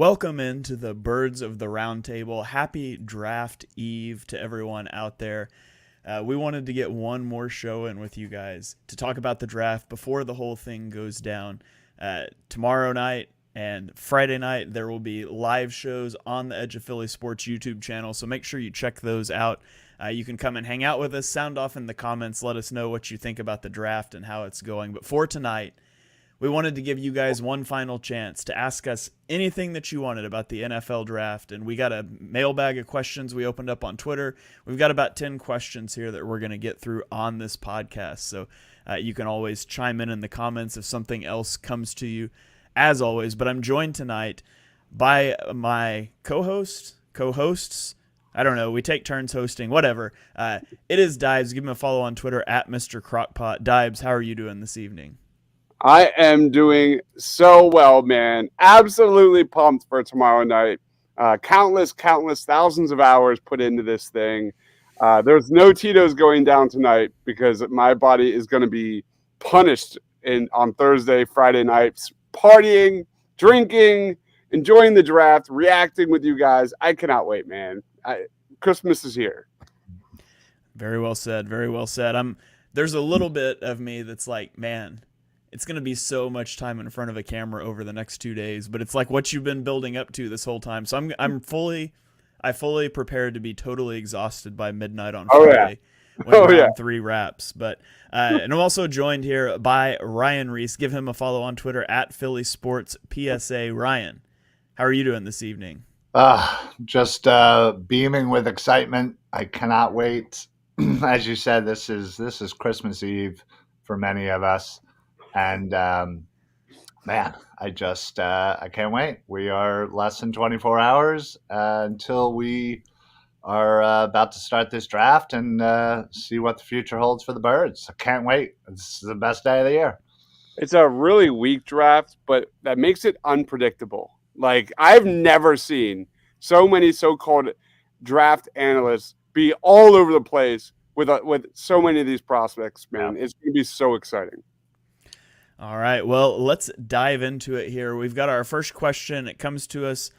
Welcome into the Birds of the Round Table. Happy Draft Eve to everyone out there. We wanted to get one more show in with you guys to talk about the draft before the whole thing goes down. Tomorrow night and Friday night, there will be live shows on the Edge of Philly Sports YouTube channel, so make sure you check those out. You can come and hang out with us, sound off in the comments, let us know what you think about the draft and how it's going. But for tonight, we wanted to give you guys one final chance to ask us anything that you wanted about the NFL draft, and we got a mailbag of questions we opened up on Twitter. We've got about 10 questions here that we're going to get through on this podcast, so you can always chime in the comments if something else comes to you, as always. But I'm joined tonight by my co-hosts. I don't know. We take turns hosting, whatever. It is Dibes. Give him a follow on Twitter at Mr. Crockpot. Dibes, how are you doing this evening? I am doing so well, man. Absolutely pumped for tomorrow night. Countless thousands of hours put into this thing. There's no Tito's going down tonight because my body is going to be punished on Thursday, Friday nights, partying, drinking, enjoying the draft, reacting with you guys. I cannot wait, man. Christmas is here. Very well said. Very well said. There's a little bit of me that's like, man, it's going to be so much time in front of a camera over the next 2 days, but it's like what you've been building up to this whole time. So I'm fully prepared to be totally exhausted by midnight on Friday when round 3 wraps. But and I'm also joined here by Ryan Reese. Give him a follow on Twitter at Philly Sports PSA. Ryan, how are you doing this evening? Just beaming with excitement. I cannot wait. As you said, this is Christmas Eve for many of us. And man, I can't wait. We are less than 24 hours until we are about to start this draft and see what the future holds for the Birds. I can't wait. This is the best day of the year. It's a really weak draft, but that makes it unpredictable. Like, I've never seen so many so-called draft analysts be all over the place with so many of these prospects, man. Yeah. It's going to be so exciting. All right, well, let's dive into it here. We've got our first question. It comes to us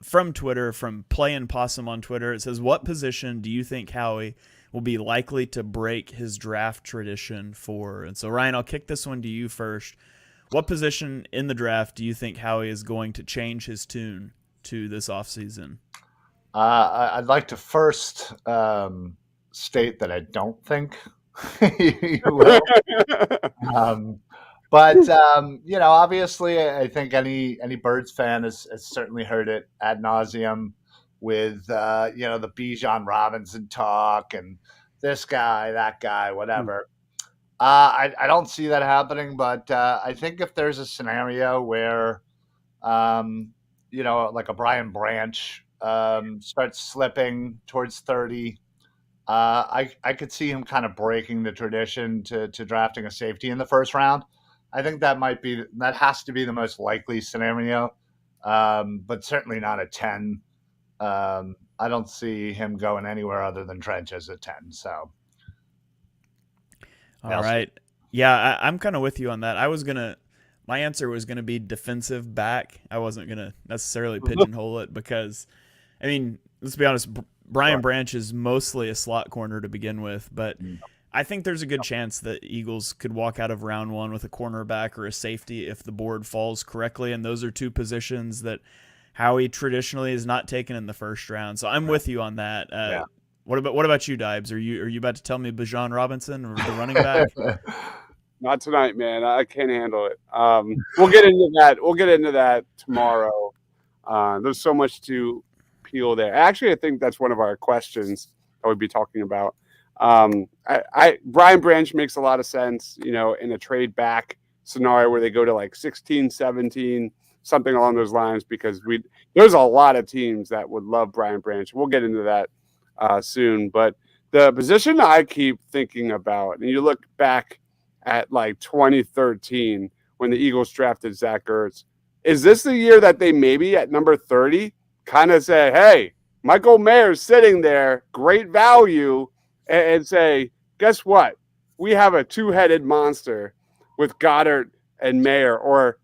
from Twitter, from Playin' Possum on Twitter. It says, what position do you think Howie will be likely to break his draft tradition for? And so, Ryan, I'll kick this one to you first. What position in the draft do you think Howie is going to change his tune to this offseason? I'd like to first state that I don't think he will. But obviously, I think any Birds fan has certainly heard it ad nauseum with the Bijan Robinson talk and this guy, that guy, whatever. I don't see that happening, but I think if there's a scenario where like a Brian Branch starts slipping towards 30, I could see him kind of breaking the tradition to drafting a safety in the first round. I think that has to be the most likely scenario, but certainly not a 10. I don't see him going anywhere other than trenches at 10. So, all right, yeah, I'm kind of with you on that. My answer was gonna be defensive back. I wasn't gonna necessarily pigeonhole it because, I mean, let's be honest, Brian Branch is mostly a slot corner to begin with, but I think there's a good chance that Eagles could walk out of round 1 with a cornerback or a safety if the board falls correctly, and those are two positions that Howie traditionally is not taken in the first round. So I'm with you on that. What about you, Dibes? Are you about to tell me Bijan Robinson or the running back? Not tonight, man. I can't handle it. We'll get into that. We'll get into that tomorrow. There's so much to peel there. Actually, I think that's one of our questions that we'd be talking about. Brian Branch makes a lot of sense, in a trade back scenario where they go to like 16, 17, something along those lines, because there's a lot of teams that would love Brian Branch. We'll get into that soon. But the position I keep thinking about, and you look back at like 2013 when the Eagles drafted Zach Ertz, is this the year that they maybe at number 30 kind of say, hey, Michael Mayer's sitting there, great value, and say, guess what? We have a two-headed monster with Goddard and Mayer, or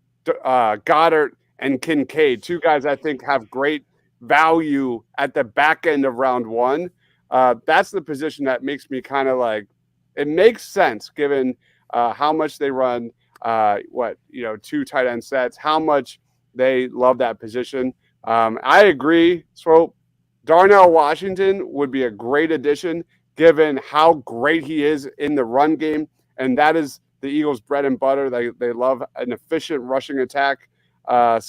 Goddard and Kincaid, two guys I think have great value at the back end of round one. That's the position that makes me kind of like, it makes sense given how much they run, two tight end sets, how much they love that position. I agree, Swope. Darnell Washington would be a great addition given how great he is in the run game. And that is the Eagles' bread and butter. They love an efficient rushing attack. A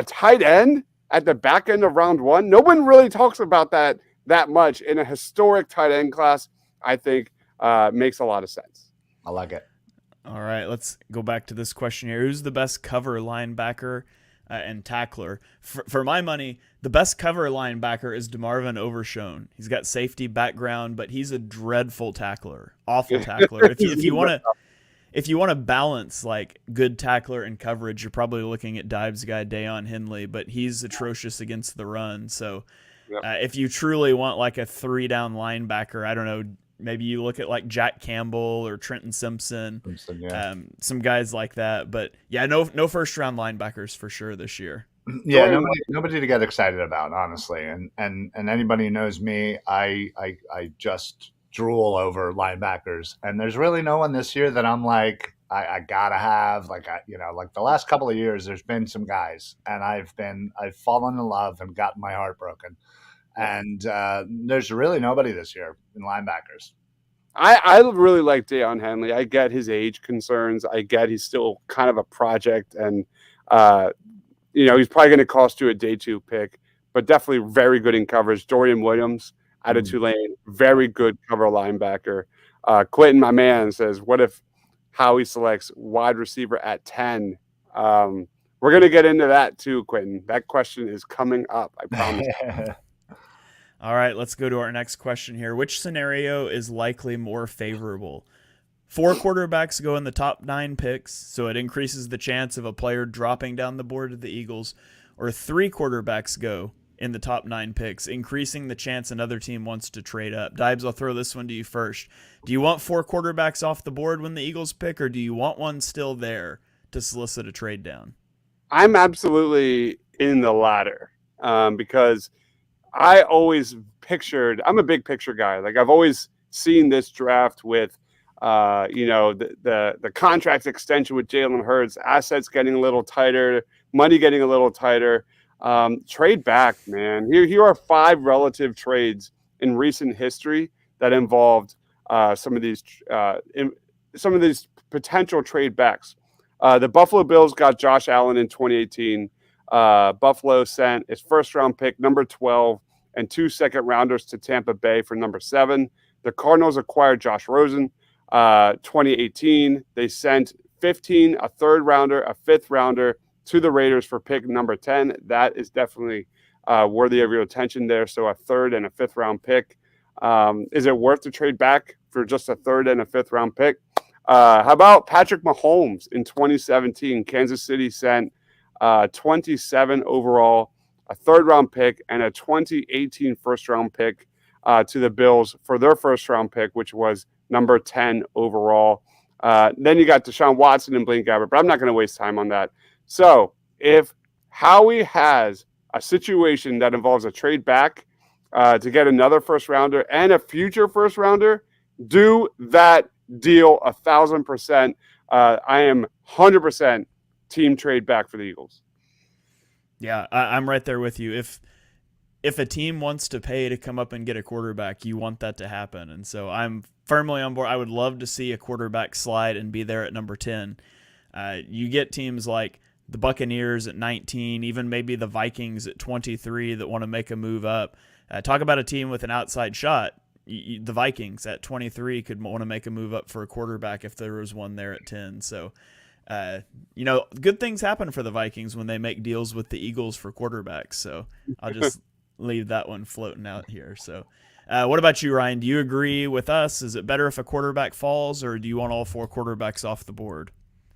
tight end at the back end of round one, no one really talks about that much in a historic tight end class. I think makes a lot of sense. I like it. All right, let's go back to this question here. Who's the best cover linebacker and tackler? For my money, the best cover linebacker is DeMarvin Overshone. He's got safety background, but he's a dreadful tackler, awful tackler. If you want to balance like good tackler and coverage, you're probably looking at Dives guy Dayon Henley, but he's atrocious against the run. So if you truly want like a 3-down linebacker, I don't know, maybe you look at like Jack Campbell or Trenton Simpson, some guys like that. But yeah, no first round linebackers for sure this year. Yeah, nobody to get excited about, honestly. And anybody who knows me, I just drool over linebackers, and there's really no one this year that I'm like I gotta have. Like the last couple of years, there's been some guys, and I've fallen in love and gotten my heart broken. And there's really nobody this year in linebackers. I really like Dayon Henley. I get his age concerns. I get he's still kind of a project, and he's probably going to cost you a day 2 pick, but definitely very good in coverage. Dorian Williams out of Tulane, very good cover linebacker. Quentin, my man, says, what if Howie selects wide receiver at 10? We're going to get into that too, Quentin. That question is coming up, I promise. All right, let's go to our next question here. Which scenario is likely more favorable? 4 quarterbacks go in the top 9 picks, so it increases the chance of a player dropping down the board to the Eagles, or 3 quarterbacks go in the top 9 picks, increasing the chance another team wants to trade up. Dibes, I'll throw this one to you first. Do you want 4 quarterbacks off the board when the Eagles pick, or do you want one still there to solicit a trade down? I'm absolutely in the latter because I always pictured, I'm a big picture guy. Like I've always seen this draft with, the contract extension with Jalen Hurts, assets getting a little tighter, money getting a little tighter. Trade back, man. Here are 5 relative trades in recent history that involved some of these potential trade backs. The Buffalo Bills got Josh Allen in 2018. Buffalo sent its first round pick, number 12, and 2 second-rounders to Tampa Bay for number 7. The Cardinals acquired Josh Rosen, 2018. They sent 15, a 3rd-rounder, a 5th-rounder to the Raiders for pick number 10. That is definitely worthy of your attention there. So a 3rd and a 5th-round pick. Is it worth to trade back for just a 3rd and a 5th-round pick? How about Patrick Mahomes in 2017? Kansas City sent 27 overall, a 3rd-round pick, and a 2018 first-round pick to the Bills for their first-round pick, which was number 10 overall. Then you got Deshaun Watson and Blaine Gabbert, but I'm not going to waste time on that. So if Howie has a situation that involves a trade back to get another first-rounder and a future first-rounder, do that deal 1,000%. I am 100% team trade back for the Eagles. Yeah, I'm right there with you. If a team wants to pay to come up and get a quarterback, you want that to happen. And so I'm firmly on board. I would love to see a quarterback slide and be there at number 10. You get teams like the Buccaneers at 19, even maybe the Vikings at 23 that want to make a move up. Talk about a team with an outside shot. The Vikings at 23 could want to make a move up for a quarterback if there was one there at 10. So, good things happen for the Vikings when they make deals with the Eagles for quarterbacks. So I'll just leave that one floating out here. So what about you, Ryan? Do you agree with us? Is it better if a quarterback falls, or do you want all 4 quarterbacks off the board?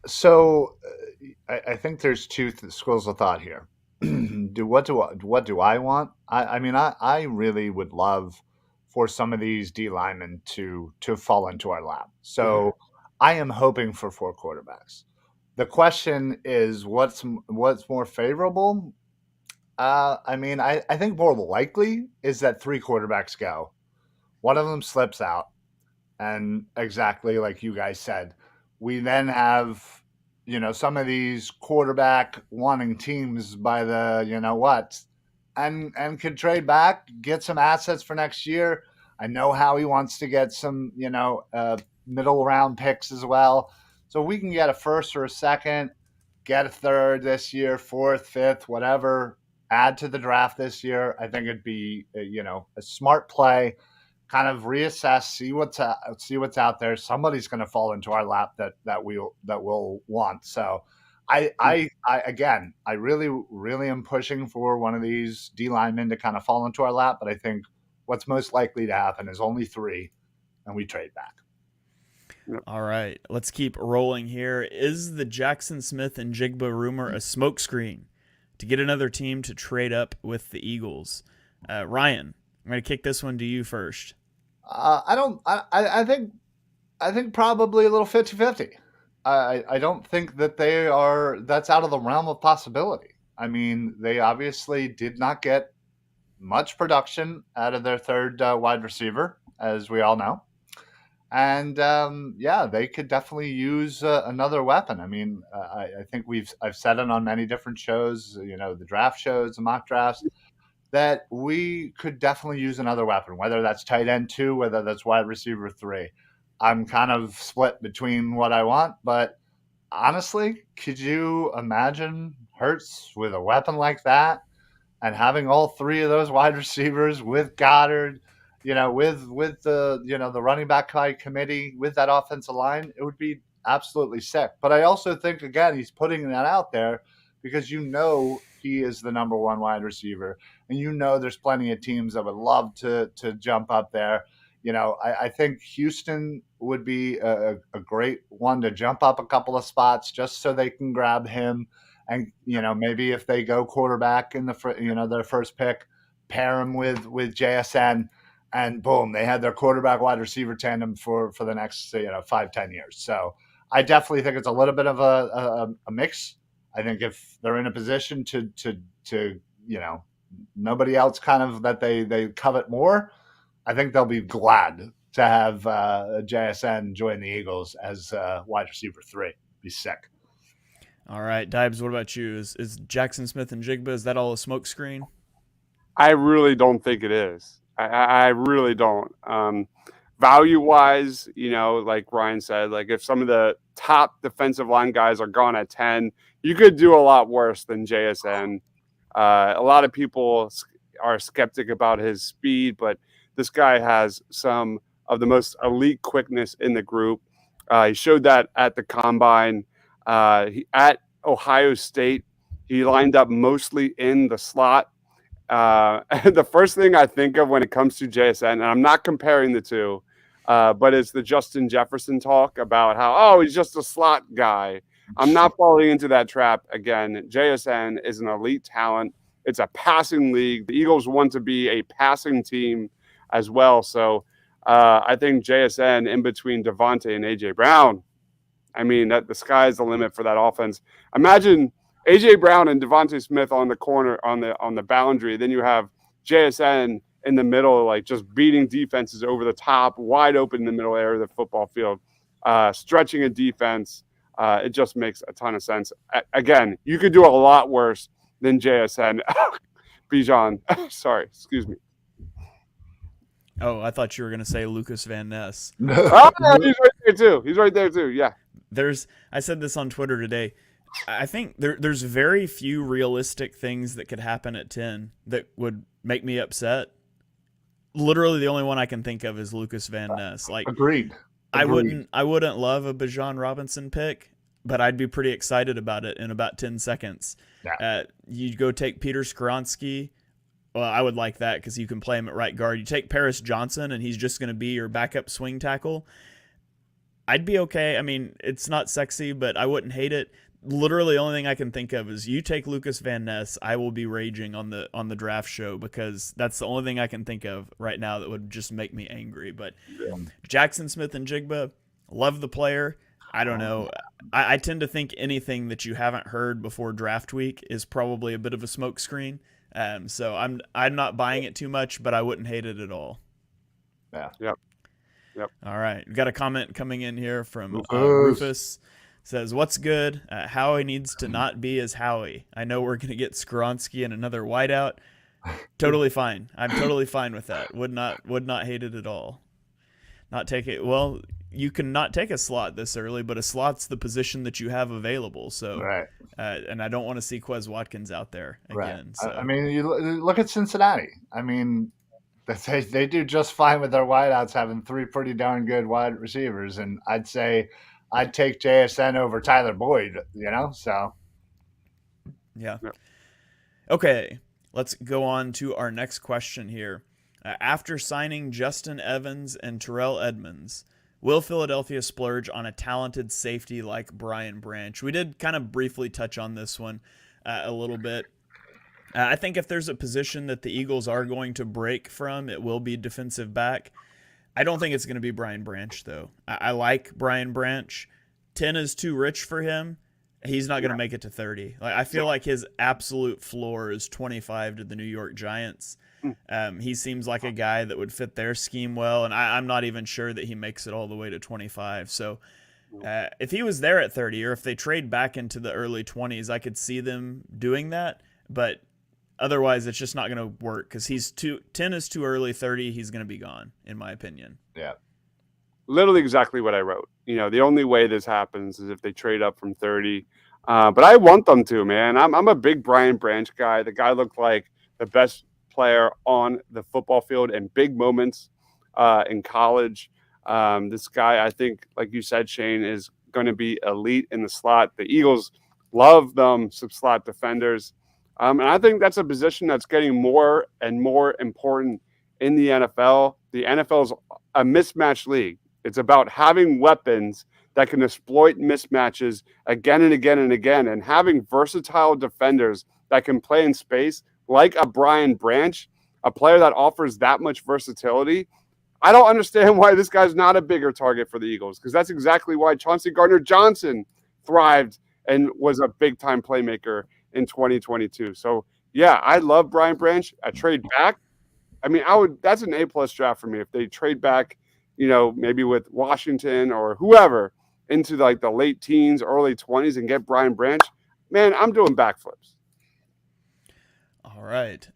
So I think there's 2 schools of thought here. What do I want? I really would love for some of these D linemen to fall into our lap. So I am hoping for 4 quarterbacks. The question is, what's more favorable? I think more likely is that 3 quarterbacks go. One of them slips out, and exactly like you guys said, we then have some of these quarterback wanting teams by the and could trade back, get some assets for next year. I know how he wants to get some middle round picks as well, so we can get a first or a second, get a third this year, fourth, fifth, whatever. Add to the draft this year. I think it'd be a smart play. Kind of reassess, see what's out there. Somebody's going to fall into our lap that we'll want. So, I again, I really am pushing for one of these D linemen to kind of fall into our lap. But I think what's most likely to happen is only 3, and we trade back. All right, let's keep rolling here. Is the Jackson Smith and Jigba rumor a smokescreen to get another team to trade up with the Eagles? Ryan, I'm going to kick this one to you first. I think probably a little 50-50. I don't think that that's out of the realm of possibility. I mean, they obviously did not get much production out of their third wide receiver, as we all know. And they could definitely use another weapon. I mean, I think I've said it on many different shows, the draft shows, the mock drafts, that we could definitely use another weapon, whether that's tight end 2, whether that's wide receiver 3. I'm kind of split between what I want, but honestly, could you imagine Hurts with a weapon like that and having all 3 of those wide receivers with Goddard, with the running back by committee, with that offensive line? It would be absolutely sick. But I also think, again, he's putting that out there because he is the number 1 wide receiver. And there's plenty of teams that would love to jump up there. I think Houston would be a great one to jump up a couple of spots just so they can grab him. And, maybe if they go quarterback in their first pick, pair him with JSN, and boom, they had their quarterback wide receiver tandem for the next 5-10 years. So I definitely think it's a little bit of a mix. I think if they're in a position to nobody else kind of that they covet more, I think they'll be glad to have JSN join the Eagles as wide receiver 3. Be sick. All right, Dibes, what about you? Is Jackson Smith and Jigba, is that all a smokescreen? I really don't think it is. I really don't. Value-wise, like Ryan said, like if some of the top defensive line guys are gone at 10, you could do a lot worse than JSN. A lot of people are skeptic about his speed, but this guy has some of the most elite quickness in the group. He showed that at the combine. At Ohio State, he lined up mostly in the slot. The first thing I think of when it comes to JSN, and I'm not comparing the two, but it's the Justin Jefferson talk about how, he's just a slot guy. I'm not falling into that trap again. JSN is an elite talent. It's a passing league. The Eagles want to be a passing team as well. So I think JSN in between Devontae and A.J. Brown, I mean, the sky's the limit for that offense. Imagine A.J. Brown and Devontae Smith on the corner, on the boundary. Then you have JSN in the middle, like just beating defenses over the top, wide open in the middle area of the football field, stretching a defense. It just makes a ton of sense. Again, you could do a lot worse than JSN. Bijan, sorry, excuse me. Oh, I thought you were going to say Lucas Van Ness. He's right there too. Yeah. I said this on Twitter today. I think there's very few realistic things that could happen at 10 that would make me upset. Literally, the only one I can think of is Lucas Van Ness. Like, Agreed. I wouldn't love a Bijan Robinson pick, but I'd be pretty excited about it in about 10 seconds. Yeah. You go take Peter Skoronski. Well, I would like that because you can play him at right guard. You take Paris Johnson, and he's just going to be your backup swing tackle. I'd be okay. I mean, it's not sexy, but I wouldn't hate it. Literally, the only thing I can think of is you take Lucas Van Ness. I will be raging on the draft show because that's the only thing I can think of right now that would just make me angry. But Jackson Smith and Jigba, love the player. I don't know. I tend to think anything that you haven't heard before draft week is probably a bit of a smokescreen. So I'm not buying it too much, but I wouldn't hate it at all. Yeah. Yep. All right, we got a comment coming in here from Rufus. Rufus. Says, "What's good? Howie needs to not be as Howie. I know we're gonna get Skronsky and another whiteout. Totally fine. I'm totally fine with that. Would not hate it at all. Not take it. Well, you can not take a slot this early, but a slot's the position that you have available. So, Right. And I don't want to see Quez Watkins out there again. Right. So. I mean, you look at Cincinnati. I mean, they do just fine with their wideouts having three pretty darn good wide receivers, and I'd say I'd take JSN over Tyler Boyd. So Yeah. Yep. Okay, let's go on to our next question here. After signing Justin Evans and Terrell Edmonds, will Philadelphia splurge on a talented safety like Brian Branch? We did kind of briefly touch on this one a little bit. I think if there's a position that the Eagles are going to break from, it will be defensive back. I don't think it's going to be Brian Branch, though. I like Brian Branch. 10 is too rich for him. He's not going to make it to 30. I feel like his absolute floor is 25 to the New York Giants. He seems like a guy that would fit their scheme well, and I'm not even sure that he makes it all the way to 25. So if he was there at 30, or if they trade back into the early 20s, I could see them doing that. But otherwise, it's just not going to work because 10 is too early, 30, he's going to be gone, in my opinion. yeah. Literally exactly what I wrote. The only way this happens is if they trade up from 30. But I want them to, man. I'm a big Brian Branch guy. The guy looked like the best player on the football field in big moments in college. This guy, I think, like you said, Shane, is going to be elite in the slot. The Eagles love them, some slot defenders. And I think that's a position that's getting more and more important in the NFL. The NFL is a mismatched league. It's about having weapons that can exploit mismatches again and again and again, and having versatile defenders that can play in space like a Brian Branch, a player that offers that much versatility. I don't understand why this guy's not a bigger target for the Eagles, because that's exactly why Chauncey Gardner-Johnson thrived and was a big-time playmaker in 2022. So, yeah, I love Brian Branch. I trade back. I mean, that's an A-plus draft for me. If they trade back, maybe with Washington or whoever into like the late teens, early 20s and get Brian Branch, man, I'm doing backflips. All right.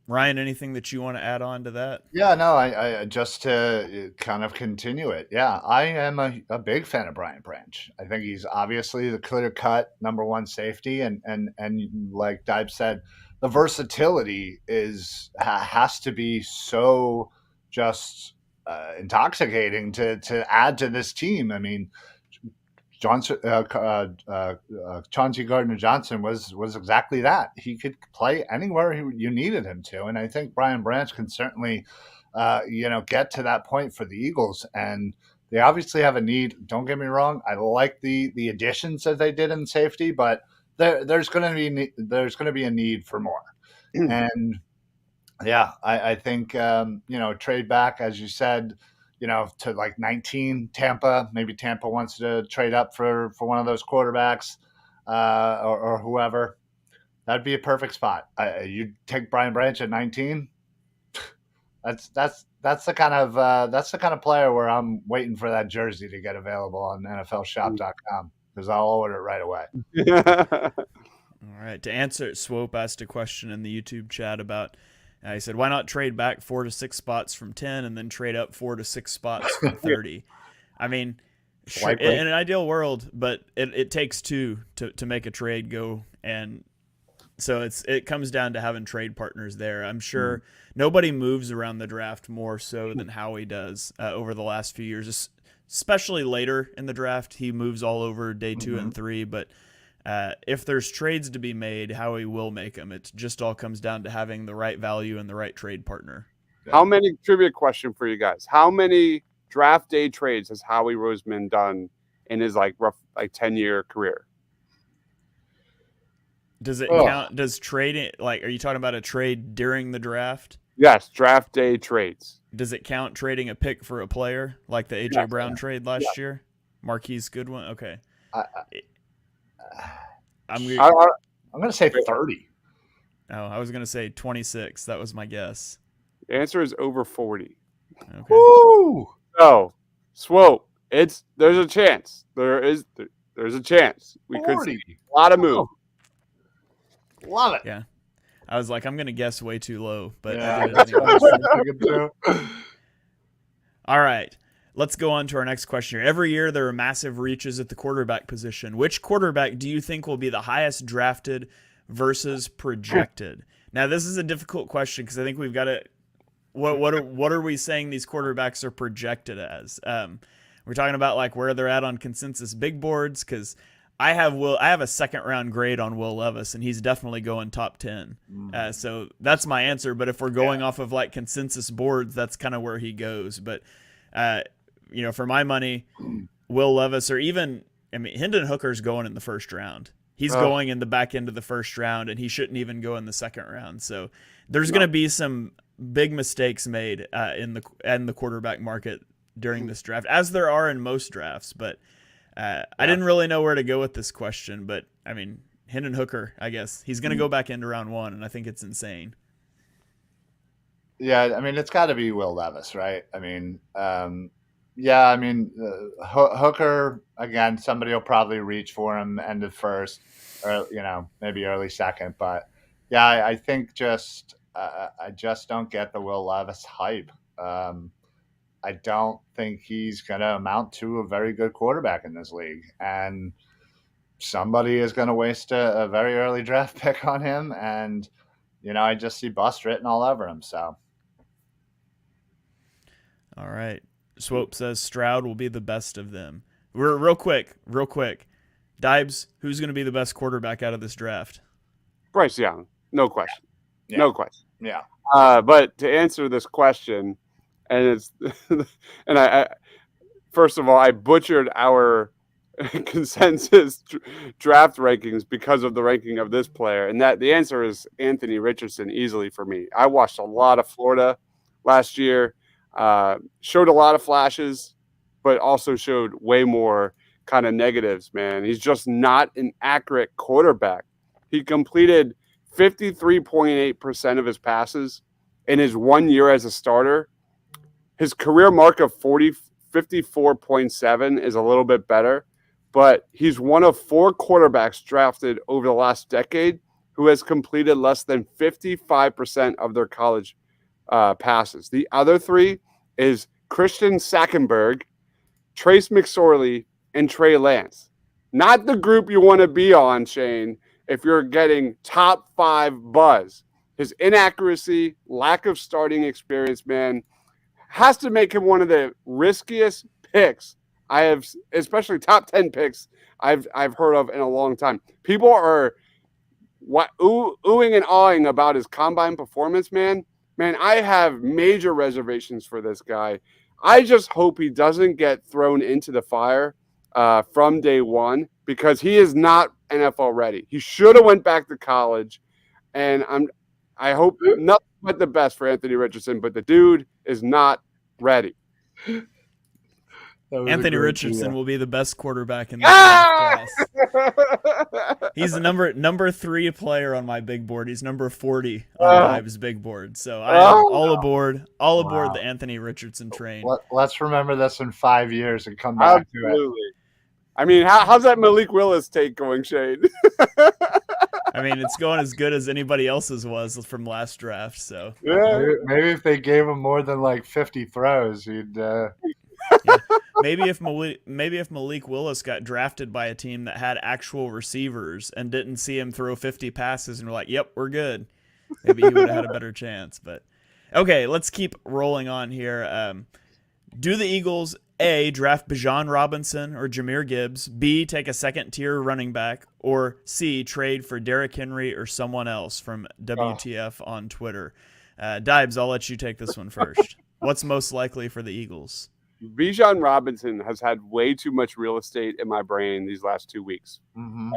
Ryan, anything that you want to add on to that? Yeah, no, I just to kind of continue it. Yeah, I am a big fan of Brian Branch. I think he's obviously the clear-cut number one safety, and like Dibe said, the versatility has to be so just intoxicating to add to this team. I mean, Chauncey Gardner-Johnson was exactly that. He could play anywhere you needed him to, and I think Brian Branch can certainly, get to that point for the Eagles. And they obviously have a need. Don't get me wrong. I like the additions that they did in safety, but there's going to be a need for more. And yeah, I think trade back, as you said, to like 19, Tampa. Maybe Tampa wants to trade up for one of those quarterbacks or whoever. That'd be a perfect spot. You'd take Brian Branch at 19. That's the kind of player where I'm waiting for that jersey to get available on NFLShop.com, because I'll order it right away. All right. To answer, Swope asked a question in the YouTube chat about. He said, why not trade back 4 to 6 spots from 10 and then trade up 4 to 6 spots from 30? I mean, sure, in an ideal world, but it takes two to make a trade go. And so it comes down to having trade partners there. I'm sure nobody moves around the draft more so than Howie does over the last few years, especially later in the draft. He moves all over day 2 and 3, but if there's trades to be made, Howie will make them. It just all comes down to having the right value and the right trade partner. How many trivia question for you guys? How many draft day trades has Howie Roseman done in his rough 10-year career? Does it count? Does trading are you talking about a trade during the draft? Yes, draft day trades. Does it count trading a pick for a player like the AJ Brown trade last year? Marquise Goodwin. Okay. I, I'm I, I'm going to say 30. I was gonna say 26. That was my guess. the answer is over 40. Okay. Woo! So, Swope, there's a chance. There's a chance we could 40. see a lot of moves. Love it. Yeah. I was like, I'm gonna guess way too low, but Yeah, I did it that's what I anyways. was thinking too. All right. Let's go on to our next question here. Every year there are massive reaches at the quarterback position. Which quarterback do you think will be the highest drafted versus projected? Now, this is a difficult question because I think we've got to what are we saying these quarterbacks are projected as? We're talking about like where they're at on consensus big boards because I have a second round grade on Will Levis and he's definitely going top 10. So that's my answer. But if we're going off of like consensus boards, that's kind of where he goes. But for my money, Will Levis or even Hendon Hooker's going in the first round. He's going in the back end of the first round, and he shouldn't even go in the second round. So there's going to be some big mistakes made in the quarterback market during this draft, as there are in most drafts. But I didn't really know where to go with this question. But Hendon Hooker, I guess he's going to go back into round 1, and I think it's insane. Yeah, it's got to be Will Levis, right? Hooker, again, somebody will probably reach for him end of first or, maybe early second. But, yeah, I think I just don't get the Will Levis hype. I don't think he's going to amount to a very good quarterback in this league. And somebody is going to waste a very early draft pick on him. And, I just see bust written all over him. So. All right. Swope says Stroud will be the best of them. We're real quick. Dibes, who's going to be the best quarterback out of this draft? Bryce Young, no question. Yeah. No question. Yeah. But to answer this question, and I first of all, I butchered our consensus draft rankings because of the ranking of this player, and that the answer is Anthony Richardson easily for me. I watched a lot of Florida last year. Showed a lot of flashes, but also showed way more kind of negatives, man. He's just not an accurate quarterback. He completed 53.8% of his passes in his 1 year as a starter. His career mark of 54.7 is a little bit better, but he's one of 4 quarterbacks drafted over the last decade who has completed less than 55% of their college passes. The other 3 is Christian Sackenberg, Trace McSorley, and Trey Lance. Not the group you want to be on, Shane, if you're getting top 5 buzz. His inaccuracy, lack of starting experience, man, has to make him one of the riskiest picks I have, especially top 10 picks I've heard of in a long time. People are oohing and awing about his combine performance, man. Man, I have major reservations for this guy. I just hope he doesn't get thrown into the fire from day one because he is not NFL ready. He should have went back to college, and I hope nothing but the best for Anthony Richardson, but the dude is not ready. Anthony Richardson will be the best quarterback in this class. He's the number 3 player on my big board. He's number 40 on Dive's big board. So I am all aboard the Anthony Richardson train. Let's remember this in 5 years and come back to it. How's that Malik Willis take going, Shane? It's going as good as anybody else's was from last draft. So maybe if they gave him more than like 50 throws, he'd. Yeah. Maybe if Malik Willis got drafted by a team that had actual receivers and didn't see him throw 50 passes and were like, "Yep, we're good," maybe he would have had a better chance. But okay, let's keep rolling on here. Do the Eagles A, draft Bijan Robinson or Jahmyr Gibbs, B, take a second-tier running back, or C, trade for Derrick Henry or someone else from WTF on Twitter? Dibes, I'll let you take this one first. What's most likely for the Eagles? Bijan Robinson has had way too much real estate in my brain these last 2 weeks. Mm-hmm.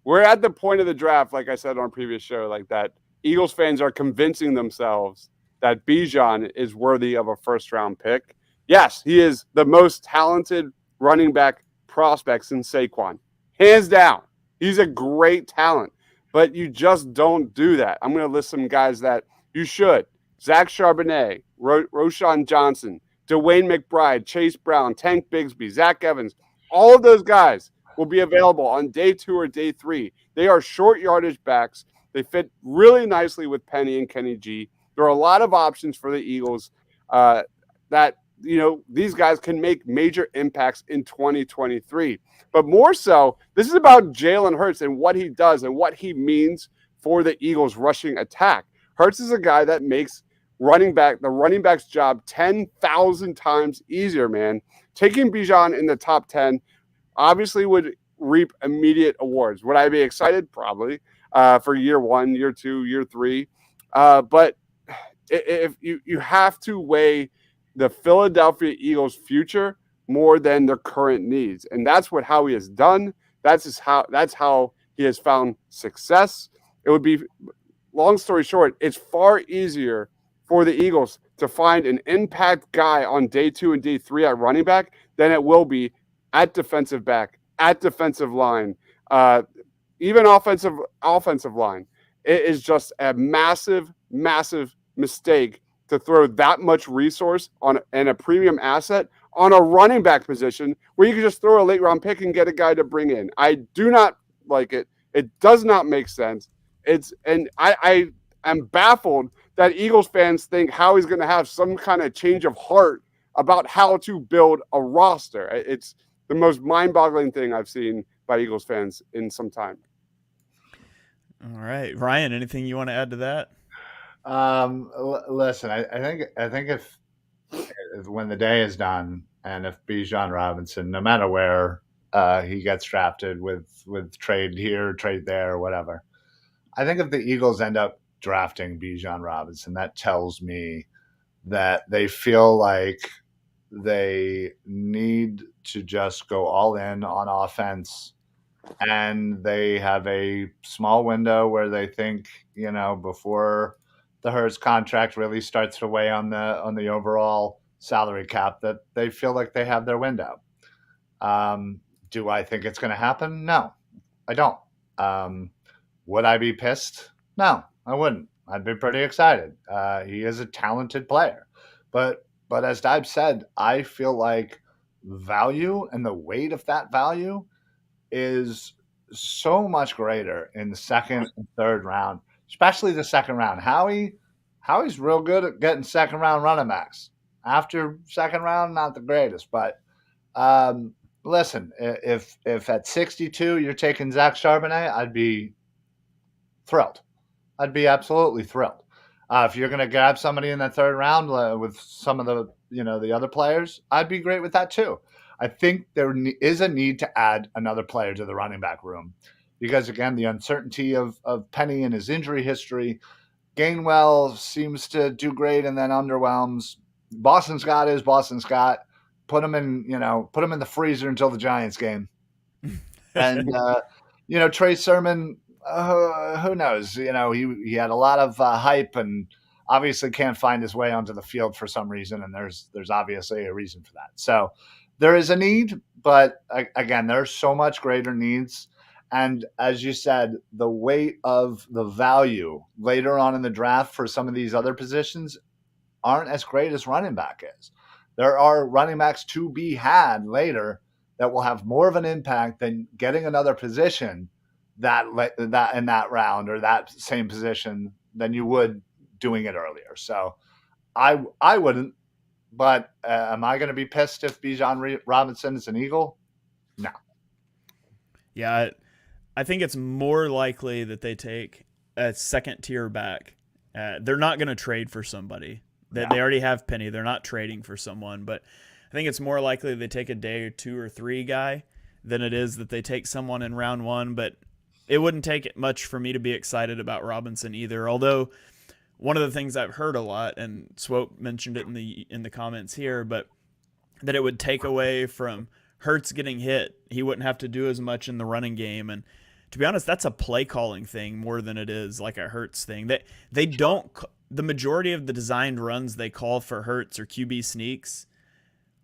We're at the point of the draft, like I said on a previous show, like that Eagles fans are convincing themselves that Bijan is worthy of a first-round pick Yes, he is the most talented running back prospect since Saquon. Hands down. He's a great talent, but you just don't do that. I'm going to list some guys that you should. Zach Charbonnet, Roshan Johnson, Dwayne McBride, Chase Brown, Tank Bigsby, Zach Evans. All of those guys will be available on day 2 or day 3. They are short yardage backs. They fit really nicely with Penny and Kenny G. There are a lot of options for the Eagles that these guys can make major impacts in 2023. But more so, this is about Jalen Hurts and what he does and what he means for the Eagles' rushing attack. Hurts is a guy that makes the running back's job 10,000 times easier, man. Taking Bijan in the top 10 obviously would reap immediate awards. Would I be excited? Probably for year 1, year 2, year 3. But if you have to weigh the Philadelphia Eagles' future more than their current needs, and that's what Howie has done. That's how he has found success. It would be, long story short, it's far easier for the Eagles to find an impact guy on day 2 and day 3 at running back than it will be at defensive back, at defensive line, even offensive line. It is just a massive mistake to throw that much resource on and a premium asset on a running back position where you can just throw a late round pick and get a guy to bring in. I do not like it. It does not make sense. I am baffled that Eagles fans think Howie's going to have some kind of change of heart about how to build a roster. It's the most mind-boggling thing I've seen by Eagles fans in some time. All right, Ryan, anything you want to add to that? Listen, I think if when the day is done, and if Bijan Robinson, no matter where he gets drafted with trade here, trade there, whatever, I think if the Eagles end up drafting Bijan Robinson, that tells me that they feel like they need to just go all in on offense, and they have a small window where they think, before the Hurts contract really starts to weigh on the overall salary cap, that they feel like they have their window. Do I think it's going to happen? No, I don't. Would I be pissed? No, I wouldn't. I'd be pretty excited. He is a talented player, but as Dibe said, I feel like value and the weight of that value is so much greater in the second and third round, especially the second round. Howie's real good at getting second round running backs. After second round, not the greatest, but listen, if at 62 you're taking Zach Charbonnet, I'd be thrilled. I'd be absolutely thrilled. If you're going to grab somebody in that third round with some of the other players, I'd be great with that too. I think there is a need to add another player to the running back room because, again, the uncertainty of Penny and his injury history. Gainwell seems to do great and then underwhelms. Boston Scott is Boston Scott. Put him in the freezer until the Giants game. And, Trey Sermon, who knows? He had a lot of hype and obviously can't find his way onto the field for some reason, and there's obviously a reason for that. So there is a need, but again, there's so much greater needs. And as you said, the weight of the value later on in the draft for some of these other positions aren't as great as running back is. There are running backs to be had later that will have more of an impact than getting another position that in that round or that same position than you would doing it earlier. So I wouldn't, but am I going to be pissed if Bijan Robinson is an Eagle? No. Yeah, I think it's more likely that they take a second tier back. They're not going to trade for somebody. They already have Penny. They're not trading for someone, but I think it's more likely they take a day or 2 or 3 guy than it is that they take someone in round 1. But it wouldn't take much for me to be excited about Robinson either. Although one of the things I've heard a lot, and Swope mentioned it in the comments here, but that it would take away from Hurts getting hit. He wouldn't have to do as much in the running game. And to be honest, that's a play calling thing more than it is like a Hurts thing. They don't. The majority of the designed runs they call for Hurts or QB sneaks,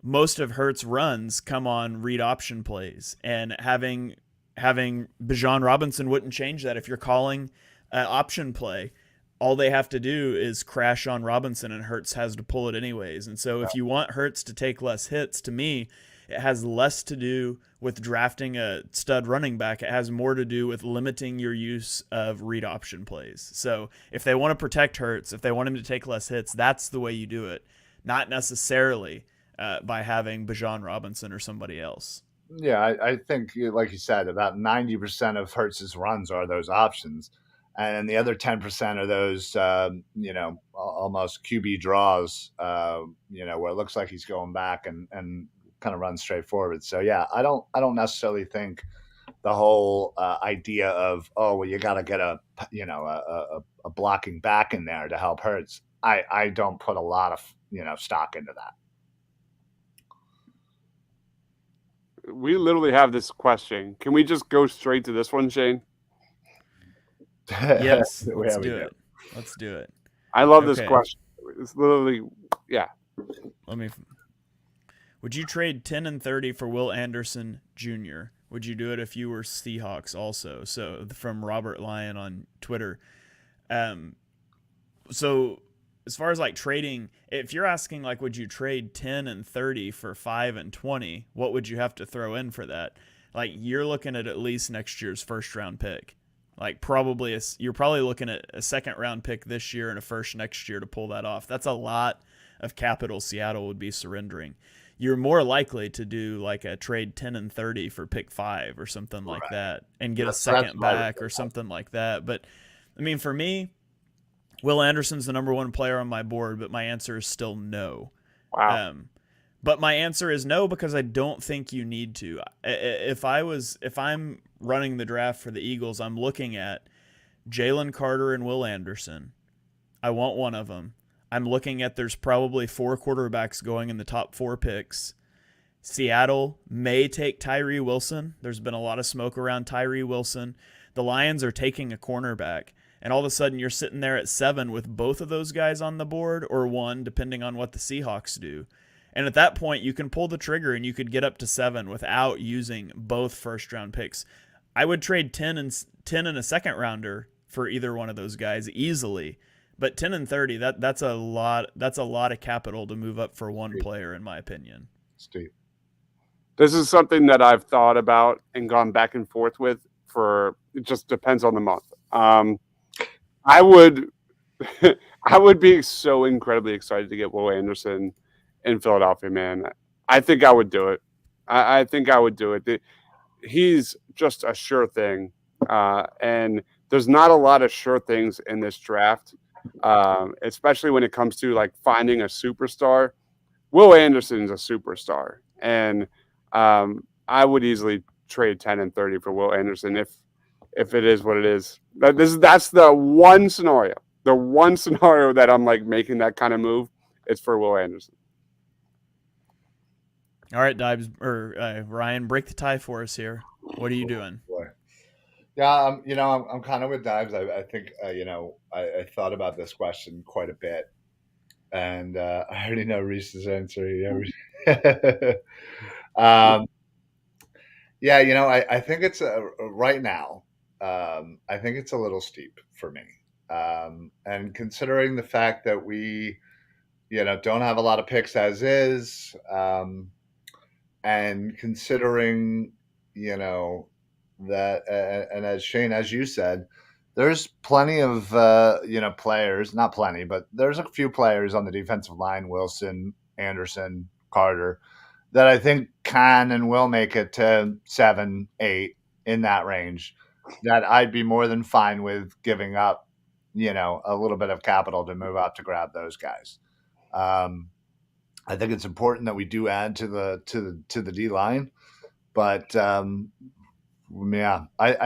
most of Hurts' runs come on read option plays, and having Bijan Robinson wouldn't change that. If you're calling an option play, all they have to do is crash on Robinson, and Hurts has to pull it anyways. And so if you want Hurts to take less hits, to me, it has less to do with drafting a stud running back. It has more to do with limiting your use of read option plays. So if they want to protect Hurts, if they want him to take less hits, that's the way you do it, not necessarily by having Bijan Robinson or somebody else. Yeah, I think, like you said, about 90% of Hurts's runs are those options. And the other 10% are those, almost QB draws, where it looks like he's going back and kind of runs straight forward. So, yeah, I don't necessarily think the whole idea of, you got to get a blocking back in there to help Hurts. I don't put a lot of, stock into that. We literally have this question. Can we just go straight to this one, Shane? Yes, let's do it. Let's do it. I love this question. It's literally, yeah. Would you trade 10 and 30 for Will Anderson Jr.? Would you do it if you were Seahawks also? So from Robert Lyon on Twitter. So as far as like trading, if you're asking like, would you trade 10 and 30 for 5 and 20? What would you have to throw in for that? Like you're looking at least next year's first round pick. Like you're probably looking at a second round pick this year and a first next year to pull that off. That's a lot of capital Seattle would be surrendering. You're more likely to do like a trade 10 and 30 for pick 5 or something like that and get a second back or something like that. But I mean, for me, Will Anderson's the number 1 player on my board, but my answer is still no. Wow. But my answer is no because I don't think you need to. If I'm running the draft for the Eagles, I'm looking at Jalen Carter and Will Anderson. I want one of them. I'm looking at there's probably 4 quarterbacks going in the top 4 picks. Seattle may take Tyree Wilson. There's been a lot of smoke around Tyree Wilson. The Lions are taking a cornerback. And all of a sudden you're sitting there at 7 with both of those guys on the board, or 1, depending on what the Seahawks do. And at that point, you can pull the trigger and you could get up to 7 without using both first-round picks. I would trade 10 and a second rounder for either one of those guys easily. But 10 and 30, that's a lot of capital to move up for one player, in my opinion. Steve. This is something that I've thought about and gone back and forth with it just depends on the month. I would be so incredibly excited to get Will Anderson in Philadelphia, man. I think I would do it. I think I would do it. He's just a sure thing. And there's not a lot of sure things in this draft, especially when it comes to like finding a superstar. Will Anderson's a superstar. And I would easily trade 10 and 30 for Will Anderson if it is what it is. That's the one scenario. The one scenario that I'm like making that kind of move is for Will Anderson. All right, Dibes or Ryan, break the tie for us here. What are you doing? Yeah, I'm kind of with Dibes. I think I thought about this question quite a bit, and I already know Reese's answer. I think it's right now. I think it's a little steep for me, and considering the fact that we, don't have a lot of picks as is. And considering, that, and as Shane, as you said, there's plenty of, players, not plenty, but there's a few players on the defensive line, Wilson, Anderson, Carter, that I think can and will make it to 7, 8 in that range, that I'd be more than fine with giving up, a little bit of capital to move out to grab those guys. I think it's important that we do add to the D line, but I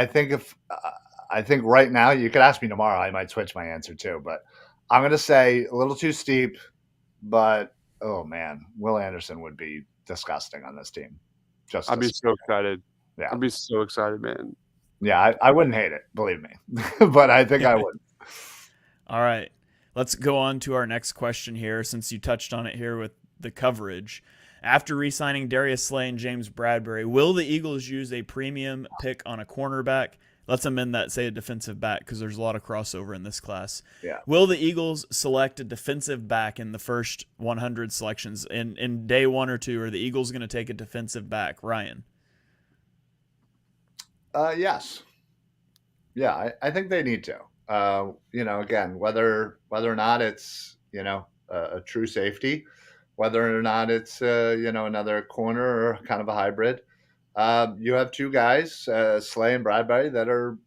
think right now, you could ask me tomorrow, I might switch my answer too, but I'm going to say a little too steep, but oh man, Will Anderson would be disgusting on this team. I'd be so excited. Yeah, I'd be so excited, man. Yeah, I wouldn't hate it, believe me, but I think I would. All right. Let's go on to our next question here, since you touched on it here with the coverage. After re-signing Darius Slay and James Bradbury, will the Eagles use a premium pick on a cornerback? Let's amend that, say a defensive back, because there's a lot of crossover in this class. Yeah. Will the Eagles select a defensive back in the first 100 selections? In day 1 or 2, are the Eagles going to take a defensive back? Ryan? Yes. Yeah, I think they need to. Again, whether or not it's a true safety, whether or not it's another corner or kind of a hybrid. You have two guys, Slay and Bradbury, that are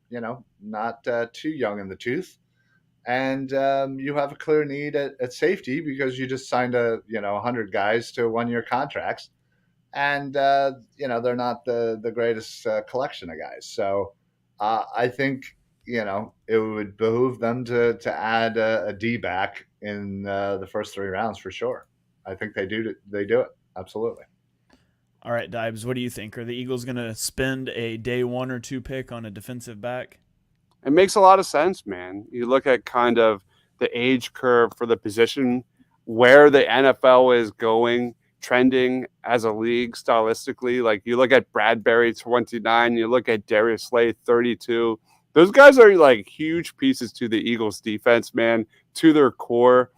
not too young in the tooth, and you have a clear need at safety because you just signed 100 guys to 1-year contracts, and they're not the greatest collection of guys. So I think it would behoove them to add a D back in the first 3 rounds for sure. I think they do it absolutely. All right, Dibes, what do you think? Are the Eagles going to spend a day 1 or 2 pick on a defensive back? It makes a lot of sense, man. You look at kind of the age curve for the position, where the NFL is going, trending as a league stylistically. Like you look at Bradbury 29, you look at Darius Slay 32. Those guys are like huge pieces to the Eagles defense, man, to their core.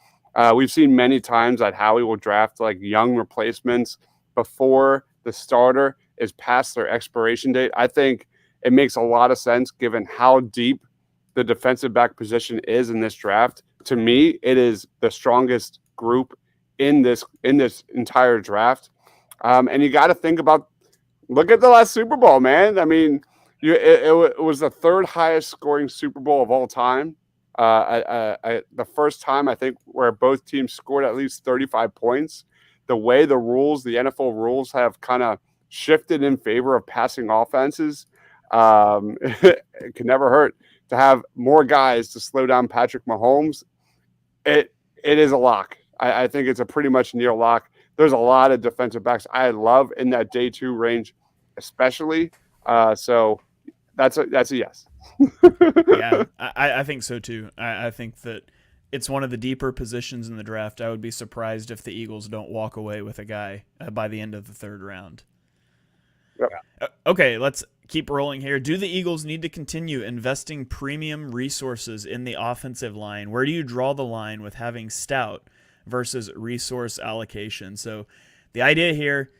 We've seen many times that Howie will draft like young replacements before the starter is past their expiration date. I think it makes a lot of sense given how deep the defensive back position is in this draft. To me, it is the strongest group in this entire draft. And you got to think about, look at the last Super Bowl, man. I mean, it was the 3rd highest scoring Super Bowl of all time. The first time, I think, where both teams scored at least 35 points. The way the NFL rules have kind of shifted in favor of passing offenses, it can never hurt to have more guys to slow down Patrick Mahomes. It is a lock. I think it's a pretty much near lock. There's a lot of defensive backs I love in that day 2 range, especially. So that's a yes. Yeah, I think so too. I think that it's one of the deeper positions in the draft. I would be surprised if the Eagles don't walk away with a guy by the end of the 3rd round. Yep. Okay, let's keep rolling here. Do the Eagles need to continue investing premium resources in the offensive line? Where do you draw the line with having stout versus resource allocation? So the idea here,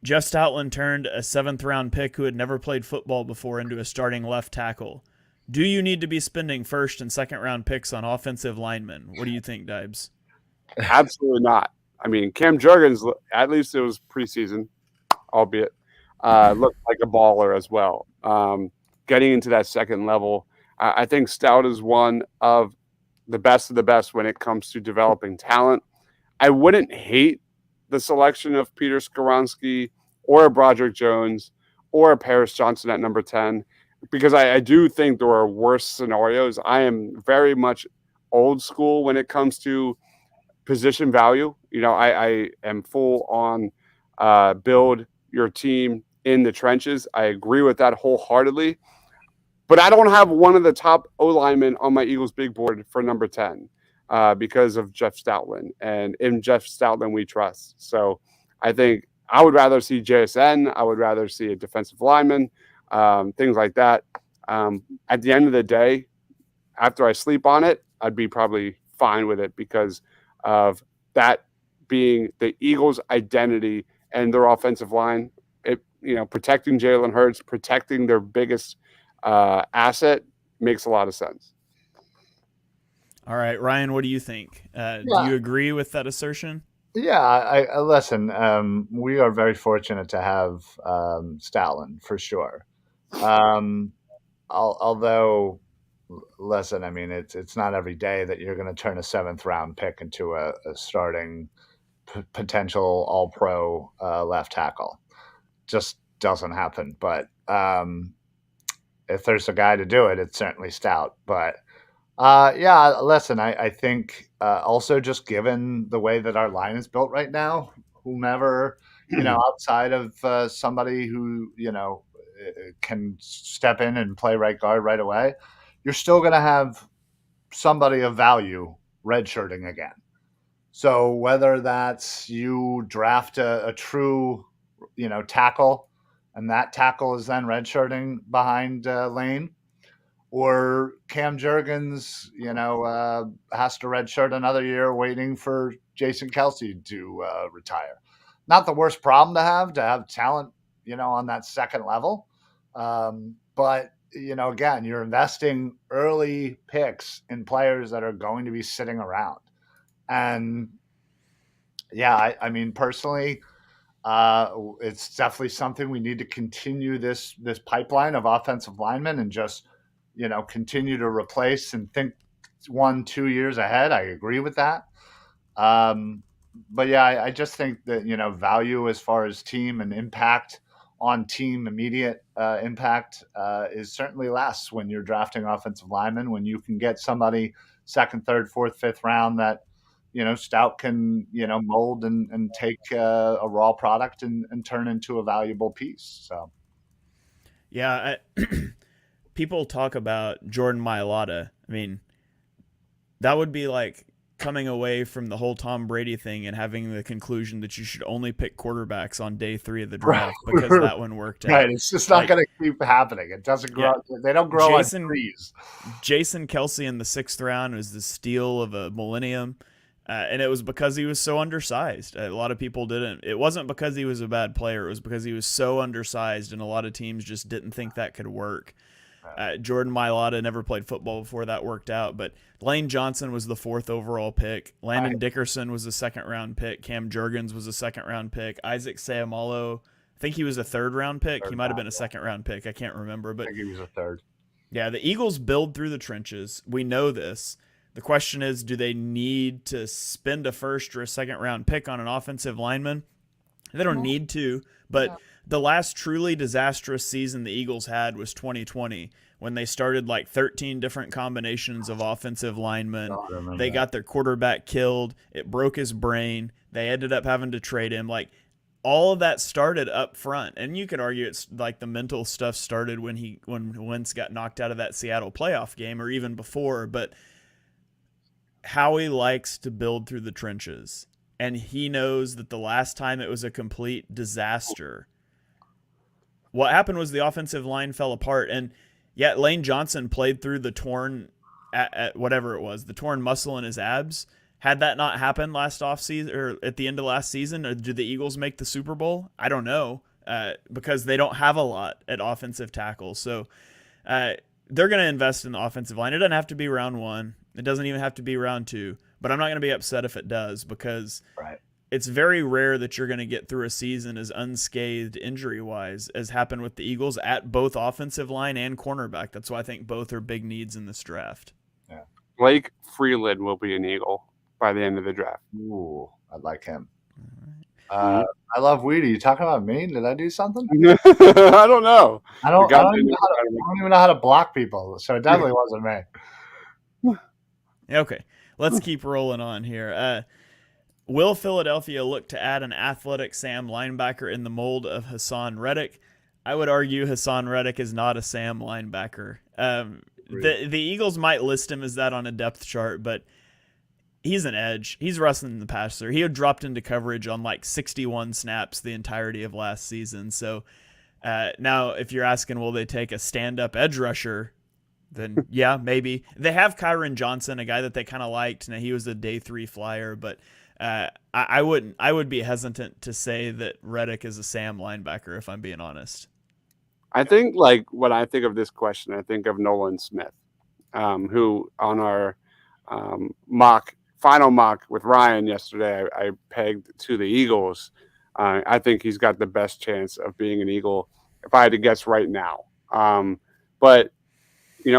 Jeff Stoutland turned a 7th round pick who had never played football before into a starting left tackle. Do you need to be spending 1st and 2nd round picks on offensive linemen? What do you think, Dibes? Absolutely not. I mean, Cam Jurgens, at least it was preseason, albeit, looked like a baller as well. Getting into that second level, I think Stout is one of the best when it comes to developing talent. I wouldn't hate the selection of Peter Skoronski or a Broderick Jones or a Paris Johnson at number 10, because I do think there are worse scenarios. I am very much old school when it comes to position value. I am full on build your team in the trenches. I agree with that wholeheartedly. But I don't have one of the top O-linemen on my Eagles big board for number 10 because of Jeff Stoutland. And in Jeff Stoutland, we trust. So I think I would rather see JSN. I would rather see a defensive lineman, things like that. At the end of the day, after I sleep on it, I'd be probably fine with it because of that being the Eagles' identity and their offensive line. Protecting Jalen Hurts, protecting their biggest asset makes a lot of sense. All right, Ryan, what do you think? Do you agree with that assertion? Yeah, I listen. We are very fortunate to have Stoutland for sure. Although, listen, I mean, it's not every day that you're going to turn a 7th round pick into a starting potential All Pro left tackle. Just doesn't happen. But if there's a guy to do it, it's certainly Stout. But listen, I think also just given the way that our line is built right now, whomever, outside of somebody who, can step in and play right guard right away, you're still going to have somebody of value redshirting again. So whether that's you draft a true, tackle, and that tackle is then redshirting behind Lane, or Cam Jurgens, has to redshirt another year waiting for Jason Kelsey to retire. Not the worst problem to have talent, on that second level. But, again, you're investing early picks in players that are going to be sitting around. And yeah, I mean, personally, it's definitely something we need to continue this pipeline of offensive linemen and just continue to replace and think 1-2 years ahead. I agree with that. But yeah, I just think that value as far as team and impact on team immediate impact is certainly less when you're drafting offensive linemen, when you can get somebody second, third, fourth, fifth round that Stout can, mold and take a raw product and turn into a valuable piece. So, Yeah, people talk about Jordan Mailata. I mean, that would be like coming away from the whole Tom Brady thing and having the conclusion that you should only pick quarterbacks on day 3 of the draft because that one worked out. Right, it's just not going to keep happening. It doesn't grow. Yeah. They don't grow on trees. Jason Kelsey in the 6th round was the steal of a millennium. And it was because he was so undersized. A lot of people didn't. It wasn't because he was a bad player. It was because he was so undersized, and a lot of teams just didn't think that could work. Jordan Mailata never played football before that worked out, but Lane Johnson was the 4th overall pick. Landon Dickerson was the 2nd-round pick. Cam Jurgens was a 2nd-round pick. Isaac Seumalo, I think he was a 3rd-round pick. He might have been a 2nd-round pick. I can't remember. But I think he was a 3rd. Yeah, the Eagles build through the trenches. We know this. The question is, do they need to spend a 1st or a 2nd-round pick on an offensive lineman? They don't need to, but the last truly disastrous season the Eagles had was 2020 when they started like 13 different combinations of offensive linemen. They got their quarterback killed. It broke his brain. They ended up having to trade him. Like, all of that started up front, and you could argue it's like the mental stuff started when Wentz got knocked out of that Seattle playoff game or even before, but Howie likes to build through the trenches, and he knows that the last time it was a complete disaster. What happened was the offensive line fell apart, and yet Lane Johnson played through the torn, at whatever it was, the torn muscle in his abs. Had that not happened last offseason or at the end of last season, or did the Eagles make the Super Bowl? I don't know, because they don't have a lot at offensive tackle. So they're going to invest in the offensive line. It doesn't have to be round 1. It doesn't even have to be round 2, but I'm not going to be upset if it does, because it's very rare that you're going to get through a season as unscathed injury-wise as happened with the Eagles at both offensive line and cornerback. That's why I think both are big needs in this draft. Yeah. Blake Freeland will be an Eagle by the end of the draft. Ooh, I'd like him. I love Weedy. You talking about me? Did I do something? I don't know. I don't even know how to block people, so it definitely wasn't me. Okay, let's keep rolling on here. Will Philadelphia look to add an athletic Sam linebacker in the mold of Hassan Reddick? I would argue Hassan Reddick is not a Sam linebacker. The Eagles might list him as that on a depth chart, but he's an edge. He's wrestling the passer. He had dropped into coverage on like 61 snaps the entirety of last season. So now if you're asking, will they take a stand-up edge rusher? Then yeah, maybe. They have Kyron Johnson, a guy that they kind of liked. Now he was a day 3 flyer, but I would be hesitant to say that Reddick is a Sam linebacker, if I'm being honest. I think, like, when I think of this question, I think of Nolan Smith, who on our final mock with Ryan yesterday, I pegged to the Eagles. I think he's got the best chance of being an Eagle if I had to guess right now. But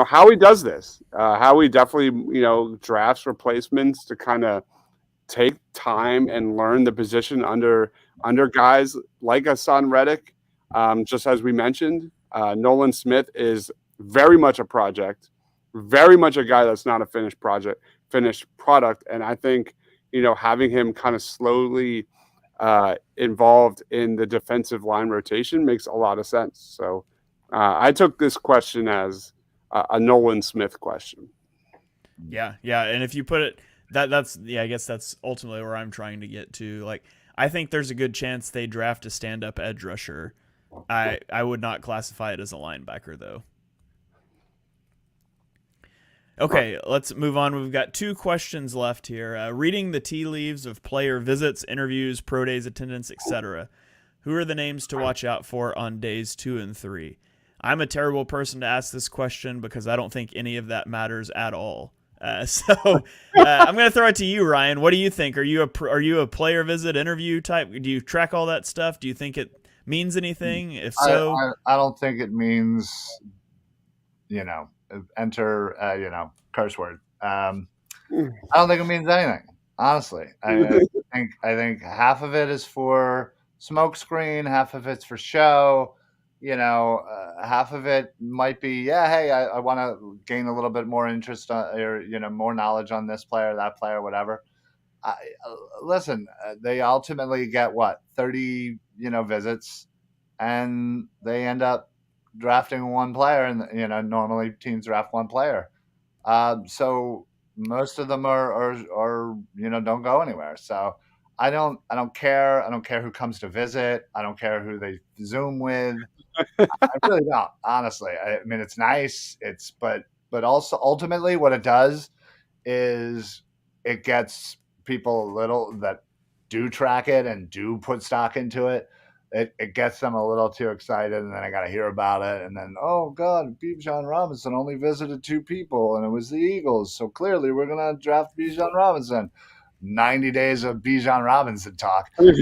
Howie does this. Howie definitely, drafts replacements to kind of take time and learn the position under guys like Hassan Reddick. Just as we mentioned, Nolan Smith is very much a project, very much a guy that's not a finished product. And I think, having him kind of slowly involved in the defensive line rotation makes a lot of sense. So I took this question as a Nolan Smith question. Yeah. And if you put it I guess that's ultimately where I'm trying to get to. Like, I think there's a good chance they draft a stand-up edge rusher. I would not classify it as a linebacker though. Okay, let's move on. We've got 2 questions left here. Reading the tea leaves of player visits, interviews, pro days attendance, etc. Who are the names to watch out for on days 2 and 3? I'm a terrible person to ask this question because I don't think any of that matters at all. I'm going to throw it to you, Ryan. What do you think? Are you a player visit interview type? Do you track all that stuff? Do you think it means anything? If so, I don't think it means, enter, curse word. I don't think it means anything. Honestly, I think half of it is for smokescreen, half of it's for show. Half of it might be, hey, I want to gain a little bit more interest or more knowledge on this player, that player, whatever. Listen, they ultimately get 30 visits, and they end up drafting one player, and normally teams draft one player. So most of them are don't go anywhere. So I don't care. I don't care who comes to visit. I don't care who they Zoom with. I really don't, honestly. I mean, it's nice. But also ultimately what it does is it gets people a little that do track it and do put stock into it. It gets them a little too excited, and then I got to hear about it. And then, oh, God, Bijan Robinson only visited 2 people, and it was the Eagles. So clearly we're going to draft Bijan Robinson. 90 days of Bijan Robinson talk. Hey,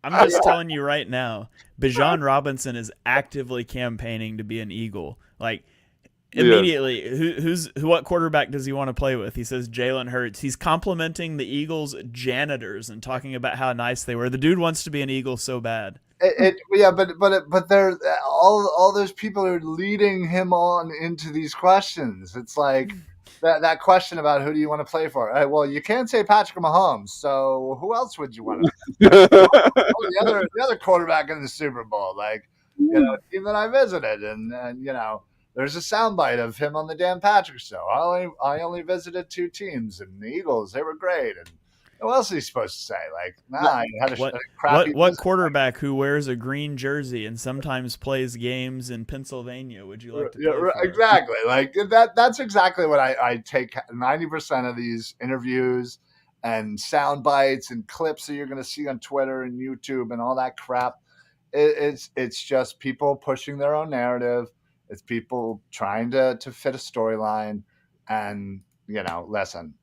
I'm just telling you right now, Bijan Robinson is actively campaigning to be an Eagle. Like, immediately, what quarterback does he want to play with? He says Jalen Hurts. He's complimenting the Eagles' janitors and talking about how nice they were. The dude wants to be an Eagle so bad. But they're all those people are leading him on into these questions. It's like that question about who do you want to play for? Well, you can't say Patrick Mahomes, so who else would you want to? the other quarterback in the Super Bowl, team that I visited, and there's a soundbite of him on the Dan Patrick show. I only visited 2 teams, and the Eagles, they were great. And what else is he supposed to say? I had a crappy. What quarterback who wears a green jersey and sometimes plays games in Pennsylvania would you like to play for? Exactly. That's exactly what I take 90% of these interviews and sound bites and clips that you're going to see on Twitter and YouTube and all that crap. It's just people pushing their own narrative. It's people trying to fit a storyline. And, listen,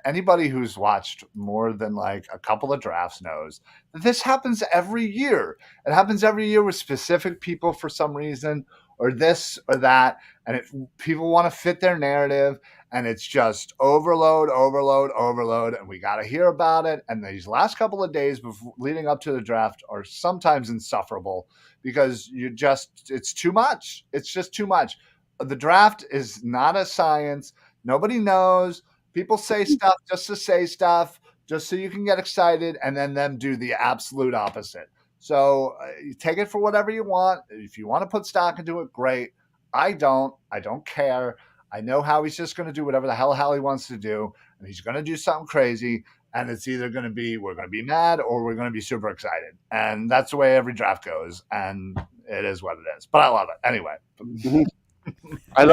anybody who's watched more than a couple of drafts knows that this happens every year. It happens every year with specific people for some reason, or this or that. And people want to fit their narrative, and it's just overload. And we got to hear about it. And these last couple of days leading up to the draft are sometimes insufferable because it's too much. It's just too much. The draft is not a science. Nobody knows. People say stuff just to say stuff, just so you can get excited, and then them do the absolute opposite. So you take it for whatever you want. If you want to put stock into it, great. I don't care. I know Howie's just going to do whatever the hell Howie wants to do, and he's going to do something crazy, and it's either going to be we're going to be mad or we're going to be super excited. And that's the way every draft goes, and it is what it is. But I love it. Anyway. I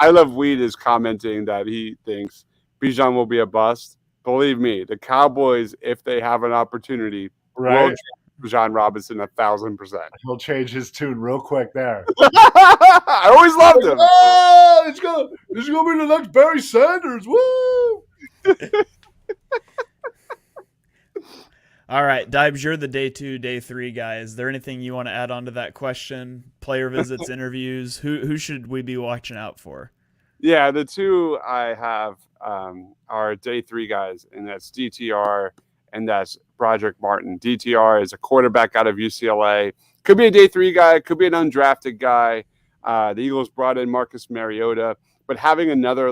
love Weed is commenting that he thinks Bijan will be a bust. Believe me, the Cowboys, if they have an opportunity, will draft Bijan Robinson 1,000%. He'll change his tune real quick there. I always loved him. Oh, it's gonna be the next Barry Sanders. Woo! All right, Dibes, you're the day 2, day 3 guy. Is there anything you want to add on to that question? Player visits, interviews. Who should we be watching out for? Yeah, the 2 I have are day 3 guys, and that's DTR and that's Broderick Martin. DTR is a quarterback out of UCLA. Could be a day 3 guy, could be an undrafted guy. The Eagles brought in Marcus Mariota, but having another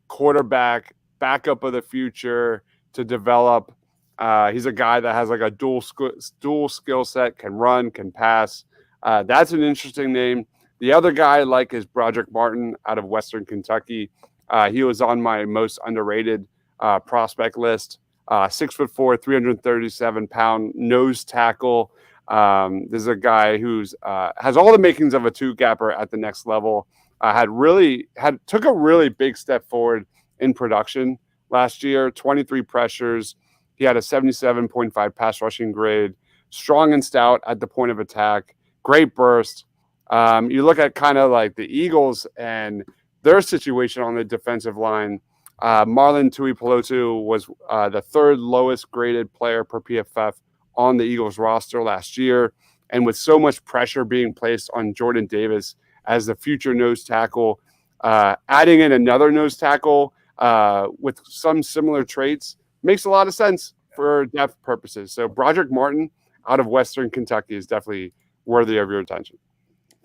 quarterback, backup of the future to develop. He's a guy that has a dual skill set, can run, can pass. That's an interesting name. The other guy I like is Broderick Martin out of Western Kentucky. He was on my most underrated prospect list. 6'4", 337-pound nose tackle. This is a guy who's has all the makings of a two-gapper at the next level. Took a really big step forward in production last year. 23 pressures. He had a 77.5 pass rushing grade. Strong and stout at the point of attack. Great burst. You look at kind of like the Eagles and their situation on the defensive line. Marlon Tuipulotu was the third lowest graded player per PFF on the Eagles roster last year. And with so much pressure being placed on Jordan Davis as the future nose tackle, adding in another nose tackle with some similar traits makes a lot of sense for depth purposes. So Broderick Martin out of Western Kentucky is definitely worthy of your attention.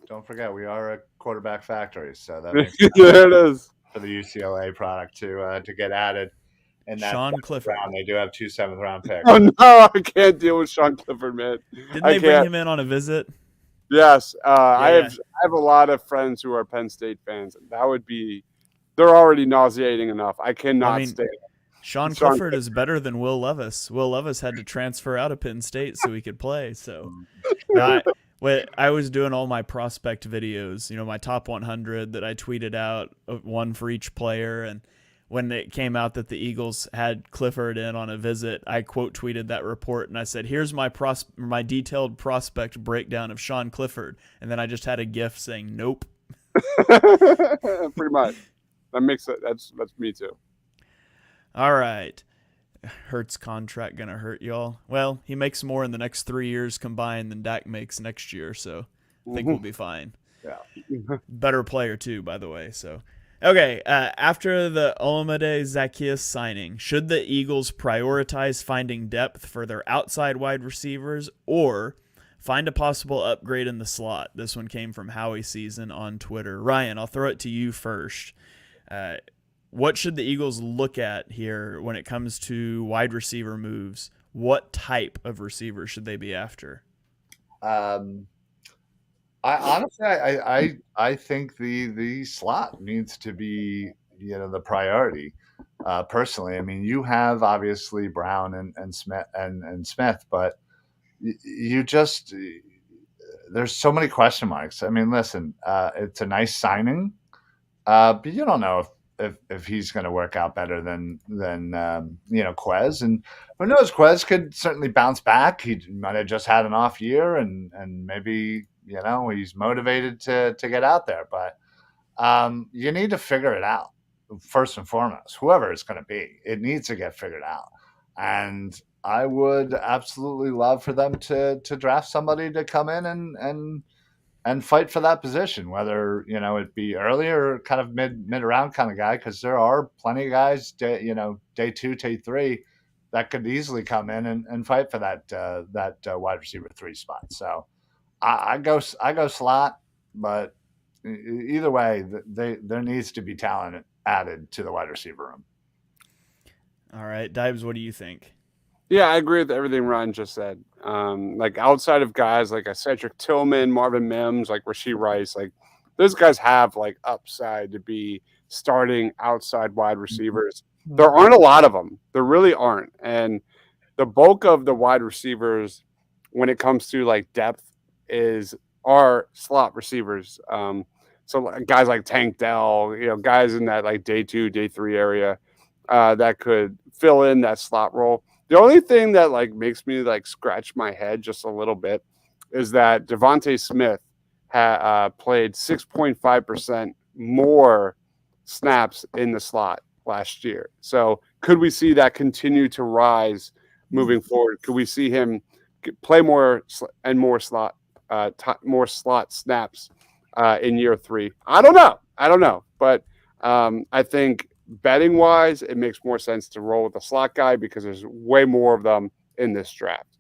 Don't forget, we are a quarterback factory, so that makes there it is for the UCLA product to get added. And that Sean Clifford. round, they do have 2 7th-round picks. Oh no, I can't deal with Sean Clifford, man. Didn't they bring him in on a visit? Yes, Yeah. I have a lot of friends who are Penn State fans. They're already nauseating enough. I cannot stand it. Sean Clifford is better than Will Levis. Will Levis had to transfer out of Penn State so he could play. So I was doing all my prospect videos, my top 100 that I tweeted out, one for each player. And when it came out that the Eagles had Clifford in on a visit, I quote tweeted that report and I said, "Here's my detailed prospect breakdown of Sean Clifford." And then I just had a GIF saying, "Nope." Pretty much. That makes it. That's me too. All right. Hurts contract going to hurt y'all? Well, he makes more in the next 3 years combined than Dak makes next year, so I think we'll be fine. Yeah. Better player too, by the way. So, okay, after the Olamide Zaccheaus signing, should the Eagles prioritize finding depth for their outside wide receivers or find a possible upgrade in the slot? This one came from Howie Season on Twitter. Ryan, I'll throw it to you first. What should the Eagles look at here when it comes to wide receiver moves? What type of receiver should they be after? I think the slot needs to be the priority. Personally, I mean, you have obviously Brown and Smith, but you just there's so many question marks. I mean, listen, it's a nice signing, but you don't know if he's going to work out better than Quez, and who knows? Quez could certainly bounce back. He might have just had an off year, and maybe he's motivated to get out there. But you need to figure it out first and foremost. Whoever it's going to be, it needs to get figured out. And I would absolutely love for them to draft somebody to come in and fight for that position, whether it be early or kind of mid round kind of guy, because there are plenty of guys day 2, day 3 that could easily come in and fight for that wide receiver 3 spot. So I go slot, but either way, there needs to be talent added to the wide receiver room. All right, Dibes, what do you think? Yeah, I agree with everything Ryan just said. Like outside of guys like a Cedric Tillman, Marvin Mims, like Rashee Rice, like those guys have like upside to be starting outside wide receivers. There aren't a lot of them. There really aren't. And the bulk of the wide receivers when it comes to like depth are slot receivers. So guys like Tank Dell, guys in that like day 2, day 3 area that could fill in that slot role. The only thing that like makes me like scratch my head just a little bit is that Devontae Smith played 6.5% more snaps in the slot last year. So could we see that continue to rise moving forward? Could we see him play more and more slot snaps in year 3? I don't know. But I think betting wise, it makes more sense to roll with the slot guy because there's way more of them in this draft.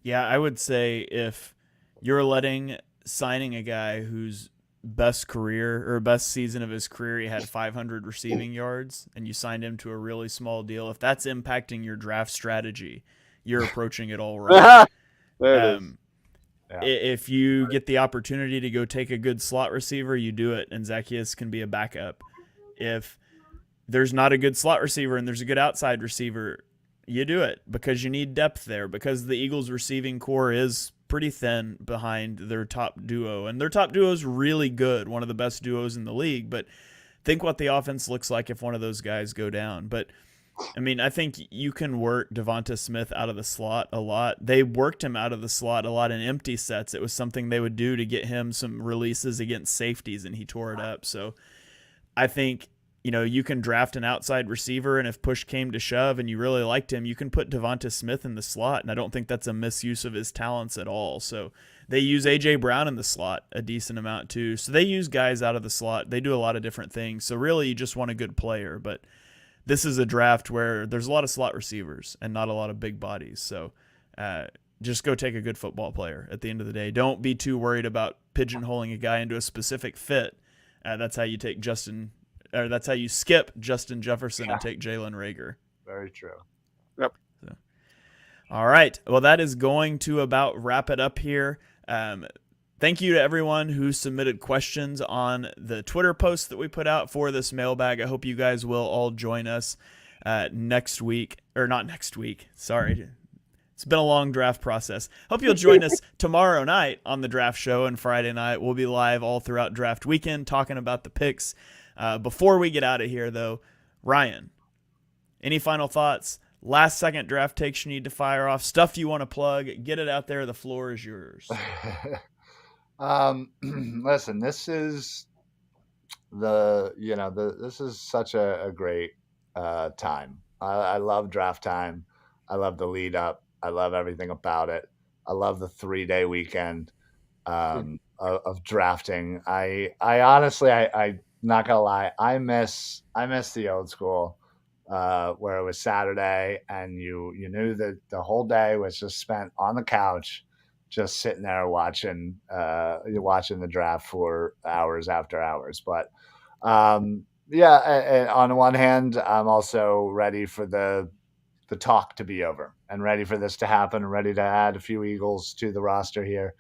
Yeah, I would say if you're signing a guy whose best season of his career, he had 500 receiving yards, and you signed him to a really small deal, if that's impacting your draft strategy, you're approaching it all wrong. There it is. Yeah. If you get the opportunity to go take a good slot receiver, you do it, and Zaccheaus can be a backup. if there's not a good slot receiver and there's a good outside receiver, you do it because you need depth there, because the Eagles receiving core is pretty thin behind their top duo, and their top duo is really good, one of the best duos in the league. But think what the offense looks like if one of those guys go down. But I mean, I think you can work Devonta Smith out of the slot a lot. They worked him out of the slot a lot in empty sets. It was something they would do to get him some releases against safeties, and he tore it up. So I think, you can draft an outside receiver, and if push came to shove and you really liked him, you can put Devonta Smith in the slot, and I don't think that's a misuse of his talents at all. So they use A.J. Brown in the slot a decent amount too. So they use guys out of the slot. They do a lot of different things. So really, you just want a good player. But this is a draft where there's a lot of slot receivers and not a lot of big bodies. So just go take a good football player at the end of the day. Don't be too worried about pigeonholing a guy into a specific fit. That's how you skip Justin Jefferson and take Jalen Reagor. Very true. Yep. So, all right. Well, that is going to about wrap it up here. Thank you to everyone who submitted questions on the Twitter post that we put out for this mailbag. I hope you guys will all join us next week, or not next week. Sorry. It's been a long draft process. Hope you'll join us tomorrow night on the draft show, and Friday night we'll be live all throughout draft weekend talking about the picks. Before we get out of here, though, Ryan, any final thoughts? Last second draft takes you need to fire off, stuff you want to plug, get it out there. The floor is yours. Listen, this is this is such a great time. I love draft time. I love the lead up. I love everything about it. I love the 3-day weekend of drafting. I honestly, I not gonna lie, I miss the old school where it was Saturday and you knew that the whole day was just spent on the couch, just sitting there watching the draft for hours after hours. But on the one hand, I'm also ready for the talk to be over and ready for this to happen, ready to add a few Eagles to the roster here.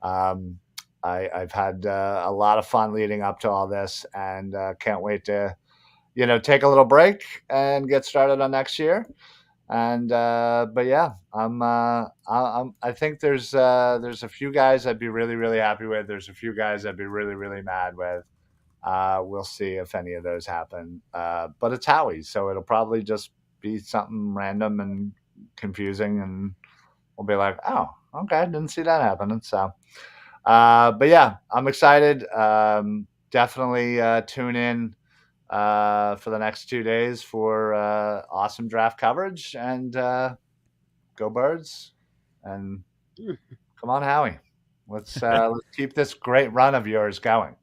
I've had a lot of fun leading up to all this, and can't wait to, take a little break and get started on next year. And but yeah, I think there's a few guys I'd be really, really happy with. There's a few guys I'd be really, really mad with. We'll see if any of those happen. But it's Howie, so it'll probably just be something random and confusing, and we'll be like, oh, okay, didn't see that happening. So, but yeah, I'm excited. Definitely tune in for the next 2 days for awesome draft coverage, and go Birds, and come on, Howie. Let's keep this great run of yours going.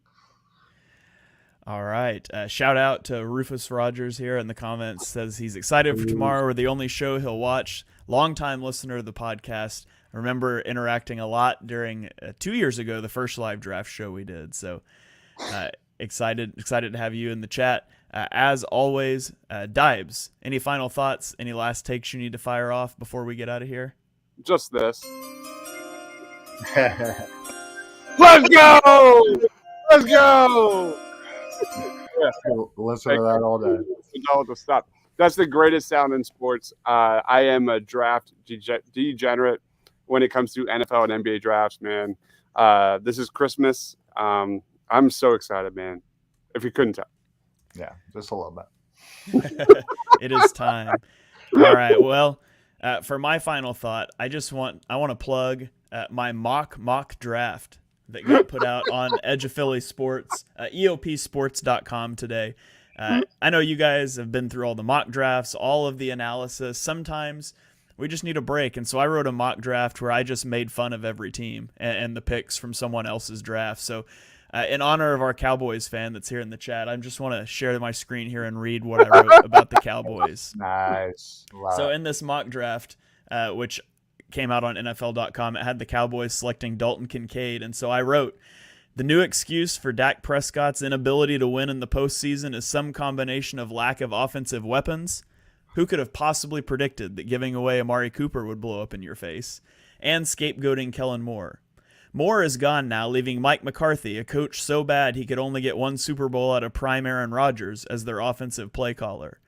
All right. Shout out to Rufus Rogers here in the comments. Says he's excited for tomorrow. We're the only show he'll watch. Longtime listener of the podcast. I remember interacting a lot during 2 years ago, the first live draft show we did. So excited to have you in the chat. As always, Dibes, any final thoughts? Any last takes you need to fire off before we get out of here? Just this. Let's go! Let's go! Listen to that all day. No, to stop. That's the greatest sound in sports. I am a draft degenerate when it comes to NFL and NBA drafts, man. This is Christmas. I'm so excited, man. If you couldn't tell. Yeah, just a little bit. It is time. All right. Well, for my final thought, I want to plug my mock draft that got put out on Edge of Philly Sports, EOPsports.com today. I know you guys have been through all the mock drafts, all of the analysis. Sometimes we just need a break. And so I wrote a mock draft where I just made fun of every team and the picks from someone else's draft. So in honor of our Cowboys fan that's here in the chat, I just want to share my screen here and read what I wrote about the Cowboys. Nice. So in this mock draft, which came out on NFL.com, it had the Cowboys selecting Dalton Kincaid. And so I wrote, the new excuse for Dak Prescott's inability to win in the postseason is some combination of lack of offensive weapons. Who could have possibly predicted that giving away Amari Cooper would blow up in your face? And scapegoating Kellen Moore. Moore is gone now, leaving Mike McCarthy, a coach so bad he could only get one Super Bowl out of prime Aaron Rodgers, as their offensive play caller.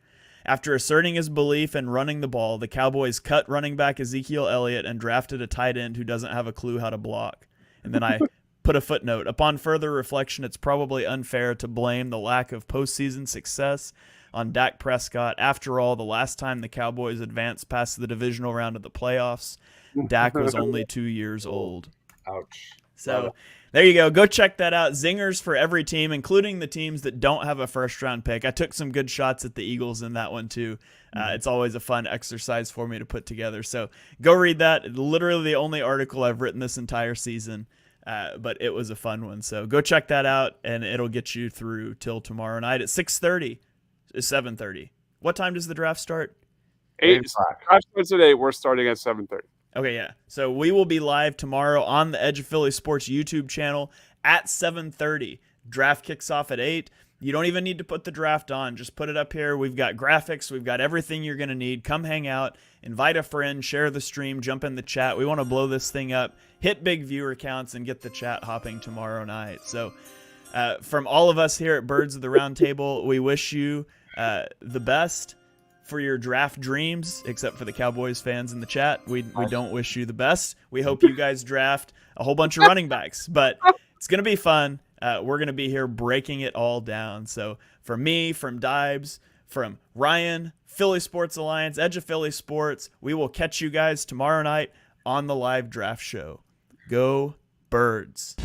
After asserting his belief in running the ball, the Cowboys cut running back Ezekiel Elliott and drafted a tight end who doesn't have a clue how to block. And then I put a footnote. Upon further reflection, it's probably unfair to blame the lack of postseason success on Dak Prescott. After all, the last time the Cowboys advanced past the divisional round of the playoffs, Dak was only 2 years old. Ouch. So there you go. Go check that out. Zingers for every team, including the teams that don't have a first-round pick. I took some good shots at the Eagles in that one, too. It's always a fun exercise for me to put together. So go read that. Literally the only article I've written this entire season, but it was a fun one. So go check that out, and it'll get you through till tomorrow night at 6:30. 7:30. What time does the draft start? 8 o'clock. Draft starts at 8. We're starting at 7:30. Okay, yeah. So we will be live tomorrow on the Edge of Philly Sports YouTube channel at 7:30. Draft kicks off at 8. You don't even need to put the draft on. Just put it up here. We've got graphics. We've got everything you're going to need. Come hang out. Invite a friend. Share the stream. Jump in the chat. We want to blow this thing up. Hit big viewer counts and get the chat hopping tomorrow night. So from all of us here at Birds of the Round Table, we wish you the best for your draft dreams, except for the Cowboys fans in the chat. We don't wish you the best. We hope you guys draft a whole bunch of running backs, but it's going to be fun. We're going to be here breaking it all down. So from me, from Dibes, from Ryan, Philly Sports Alliance, Edge of Philly Sports, we will catch you guys tomorrow night on the live draft show. Go Birds.